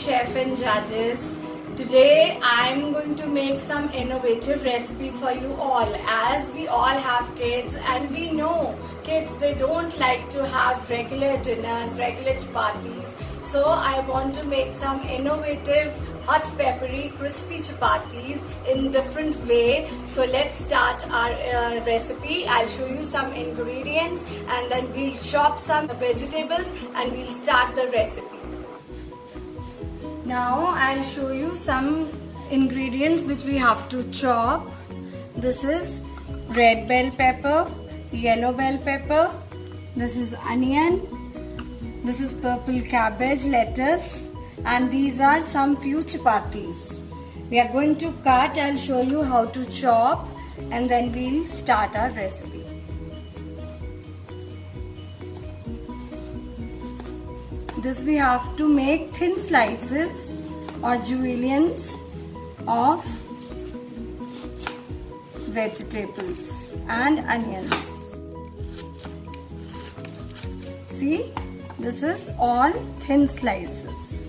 chef and judges. Today I'm going to make some innovative recipe for you all, as we all have kids and we know kids, they don't like to have regular dinners, regular chapatis. So I want to make some innovative hot peppery crispy chapatis in different way. So let's start our recipe. I'll show you some ingredients and then we'll chop some vegetables and we'll start the recipe. Now I'll show you some ingredients which we have to chop. This is red bell pepper, yellow bell pepper, this is onion, this is purple cabbage, lettuce, and these are some few chapatis. We are going to cut. I'll show you how to chop and then we'll start our recipe. This we have to make thin slices or juliennes of vegetables and onions. See, this is all thin slices.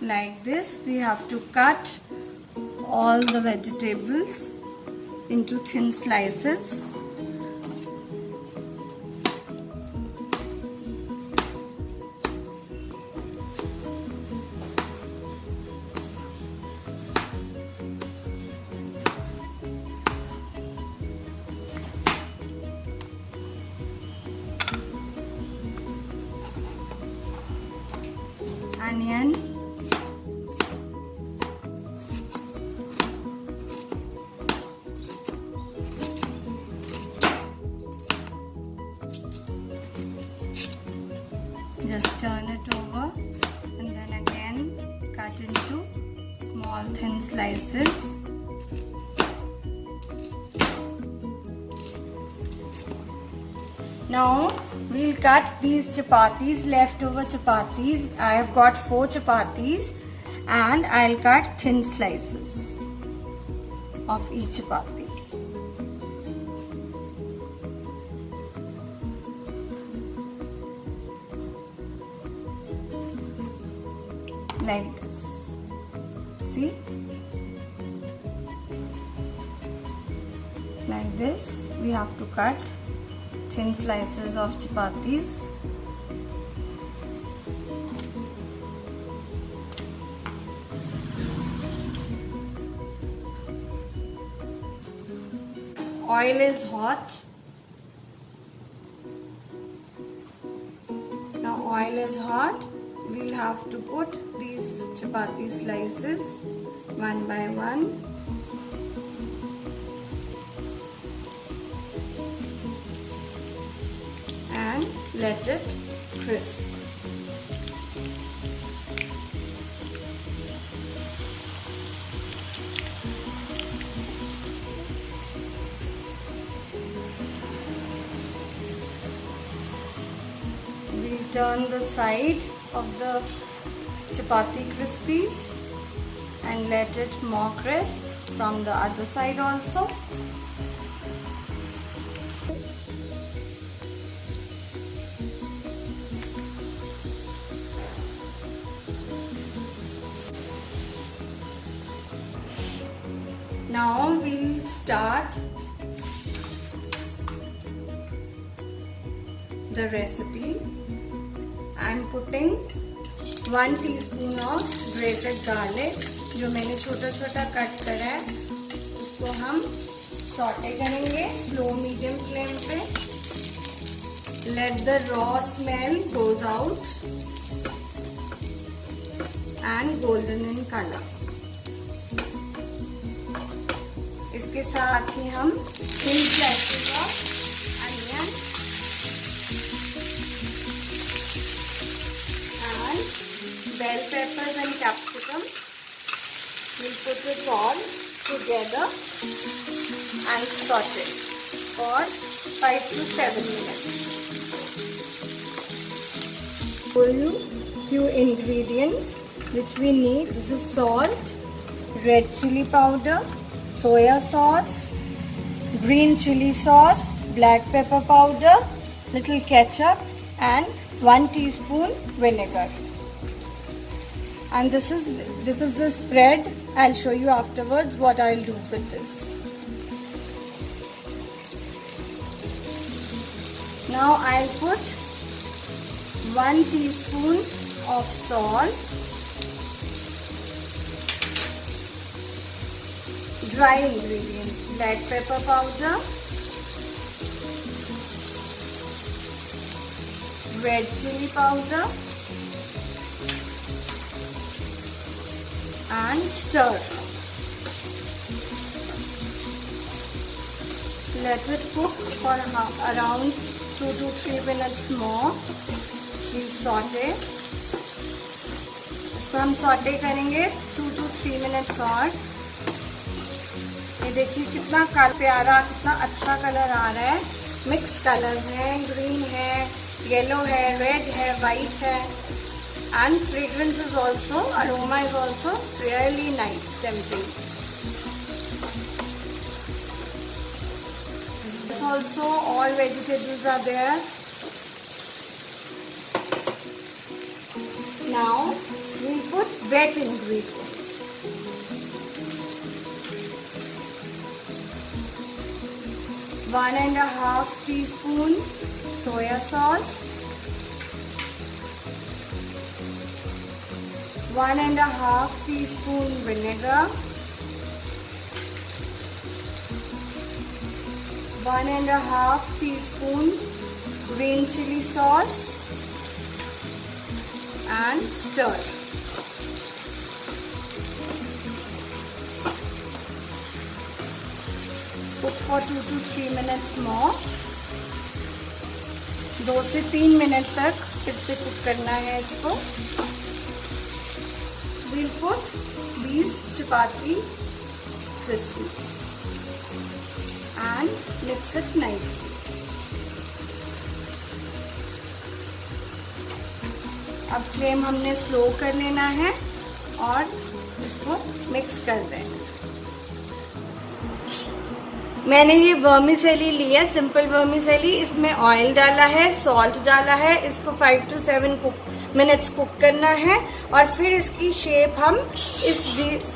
Like this, we have to cut all the vegetables into thin slices. Onion, just turn it over and then again cut into small thin slices. Now we'll cut these chapatis, leftover chapatis. I have got 4 chapatis and I'll cut thin slices of each chapati. Like this. See? Like this we have to cut thin slices of chapatis. Oil is hot. Now oil is hot. We'll have to put these chapati slices one by one. And let it crisp. We'll turn the side of the chapati crispies and let it more crisp from the other side also. Now we'll start the recipe. I'm putting 1 teaspoon of grated garlic, जो मैंने छोटा छोटा cut करा है, उसको हम saute करेंगे slow medium flame पे. Let the raw smell goes out and golden in color. इसके साथ ही हम thin slices of onion and bell peppers and capsicum. We'll put it all together and saute for 5 to 7 minutes. show you few ingredients which we need. This is salt, red chili powder, soya sauce, green chili sauce, black pepper powder, little ketchup and 1 teaspoon vinegar. And this is the spread. I'll show you afterwards what I'll do with this. Now I'll put 1 teaspoon of salt, dry ingredients, black pepper powder, red chili powder and stir. Let it cook for around 2 to 3 minutes more. We'll saute. इसको हम saute करेंगे 2 to 3 minutes और। ये देखिए कितना प्यारा, कितना अच्छा कलर आ रहा है। मिक्स कलर्स हैं, ग्रीन है, येलो है, रेड है, वाइट है and fragrance is also, aroma is also really nice, tempting. Also all vegetables are there. Now we put wet ingredients. 1.5 teaspoon soya sauce, 1.5 teaspoon vinegar, 1.5 teaspoon green chili sauce and stir. Cook for 2 to 3 minutes more. 2 से 3 minute तक फिर से cook करना है इसको. We'll put these chapati crispies and mix it nicely. अब flame हमने slow कर लेना है और इसको मिक्स कर देना. मैंने ये वर्मिसेली ली है, सिंपल वर्मिसेली. इसमें ऑयल डाला है, सॉल्ट डाला है. इसको 5 to 7 मिनट्स कुक करना है और फिर इसकी शेप हम इस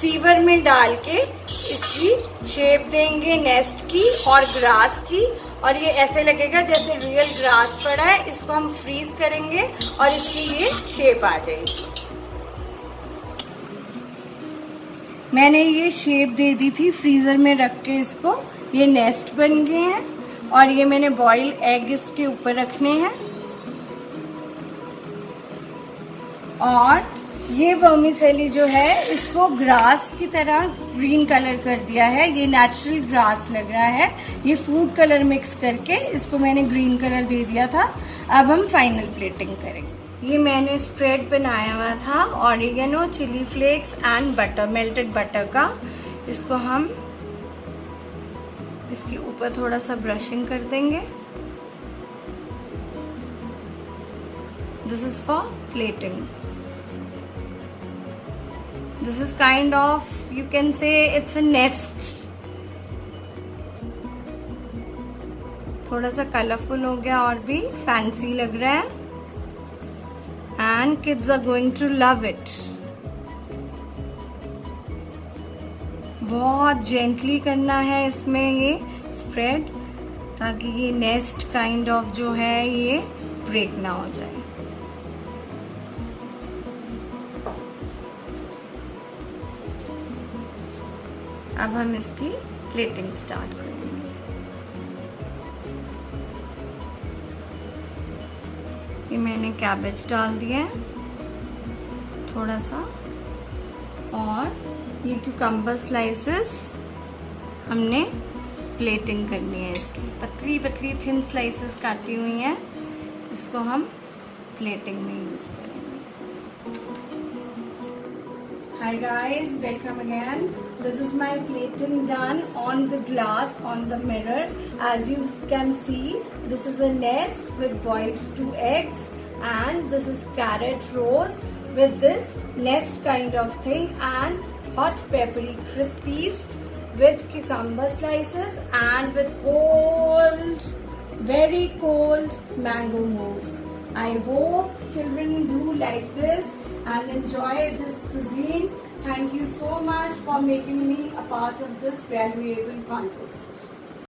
सीवर में डाल के इसकी शेप देंगे नेस्ट की और ग्रास की. और ये ऐसे लगेगा जैसे रियल ग्रास पड़ा है. इसको हम फ्रीज करेंगे और इसकी ये शेप आ जाएगी. मैंने ये शेप दे दी थी फ्रीजर में रख के. इसको ये नेस्ट बन गए हैं और ये मैंने बॉइल एग इसके ऊपर रखने हैं. और ये वर्मिसेली जो है इसको ग्रास की तरह ग्रीन कलर कर दिया है. ये नेचुरल ग्रास लग रहा है. ये फूड कलर मिक्स करके इसको मैंने ग्रीन कलर दे दिया था. अब हम फाइनल प्लेटिंग करेंगे. ये मैंने स्प्रेड बनाया हुआ था oregano, chilli flakes and butter, melted butter का. इसको हम इसके ऊपर थोड़ा सा ब्रशिंग कर देंगे. This is for plating. This is kind of, you can say it's a nest. थोड़ा सा कलरफुल हो गया और भी फैंसी लग रहा है. And kids are going to love it. बहुत जेंटली करना है इसमें ये स्प्रेड, ताकि ये नेस्ट काइंड ऑफ जो है ये ब्रेक ना हो जाए. अब हम इसकी प्लेटिंग स्टार्ट करेंगे. ये मैंने कैबेज डाल दिया है थोड़ा सा, और ये क्यूकम्बर स्लाइसेस हमने प्लेटिंग करनी है. इसकी पतली पतली थिन स्लाइसेस काटी हुई हैं. इसको हम प्लेटिंग में यूज करेंगे. Hi guys, welcome again. This is my plating done on the glass, on the mirror. As you can see, this is a nest with boiled 2 eggs, and this is carrot rose with this nest kind of thing, and hot peppery crispies with cucumber slices and with cold, very cold mango mousse. I hope children do like this and enjoy this cuisine. Thank you so much for making me a part of this valuable contest.